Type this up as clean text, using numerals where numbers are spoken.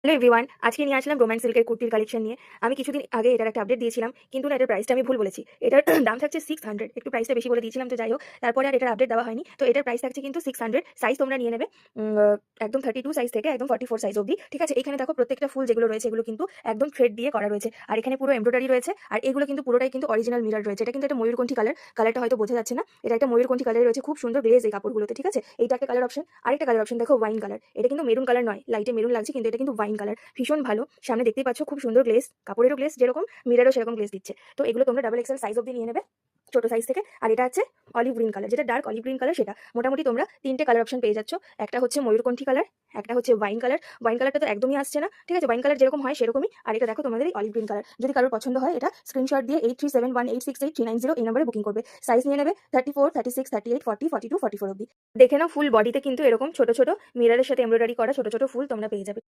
Hello everyone, আজকে নিয়ে আসলাম romance সিল্কের কুর্তির কালেকশন নিয়ে। আমি কিছুদিন আগে এটার একটা আপডেট দিয়েছিলাম, কিন্তু না এটার প্রাইসটা আমি ভুল বলেছি। এটার দাম থাকছে 600, একটু প্রাইসটা বেশি বলে দিয়েছিলাম, তো যাই হোক তারপরে আর এটার আপডেট দেওয়া হয়নি। তো এটার প্রাইস থাকছে কিন্তু 600। সাইজ তোমরা নিয়ে নেবে একদম 32 সাইজ থেকে একদম 44 সাইজ অবধি, ঠিক আছে। এখানে দেখো প্রত্যেকটা ফুল যেগুলো রয়েছে এগুলো কিন্তু একদম থ্রেড দিয়ে করা রয়েছে, আর এখানে পুরো এমব্রয়ডারি রয়েছে, আর এগুলো কিন্তু পুরোটাই কিন্তু অরিজিনাল মিরর রয়েছে। এটা কিন্তু একটা ময়ূরকণ্ঠী কালারটা হয়তো বোঝা যাচ্ছে না, এটা একটা ময়ূরকণ্ঠী কালার রয়েছে, খুব সুন্দর গ্লেজ এই কাপড়গুলোতে, ঠিক আছে। এইটা একটা কালার অপশন। আরেকটা কালার অপশন দেখো, ওয়াইন কালার। এটা কিন্তু মেরুন কালার নয়, লাইটে মেরুন লাগছে, কিন্তু এটা কিন্তু ওয়াইন কালার, ভীষণ ভালো। সামনে দেখতেই পাচ্ছ খুব সুন্দর গ্লেজ, কাপড়েরও গ্লেজ যেরকম, মিররও সেরকম গ্লেজ দিচ্ছে। তো এগুলো তোমরা ডাবল এক্সেল সাইজ অবধি নিয়ে নেবে, ছোট সাইজ থেকে। আর এটা আছে অলিভ গ্রিন কালার, যেটা ডার্ক অলিভ গ্রিন কালার, সেটা মোটামুটি তোমরা তিনটে কালার অপশন পেয়ে যাচ্ছ। একটা হচ্ছে ময়ূরকণ্ঠী কালার, একটা হচ্ছে ওয়াইন কালার। ওয়াইন কালারটা তো একদমই আসছে না, ঠিক আছে, ওয়াইন কালার যেরকম হয় সেরকমই। আর এটা দেখো তোমাদের এই অলিভ গ্রিন কালার। যদি কারোর পছন্দ হয় এটা স্ক্রিনশট দিয়ে 8371868390 এই নম্বরে বুকিং করবে। সাইজ নিয়ে নেবে 34, 36, 38, 40, 42, 44 অবধি। দেখে নাও ফুল বডিতে কিন্তু এরকম ছোট ছোট মিররের সাথে এমব্রয়ডারি করা ছোট ছোট ফুল তোমরা পেয়ে যাবে।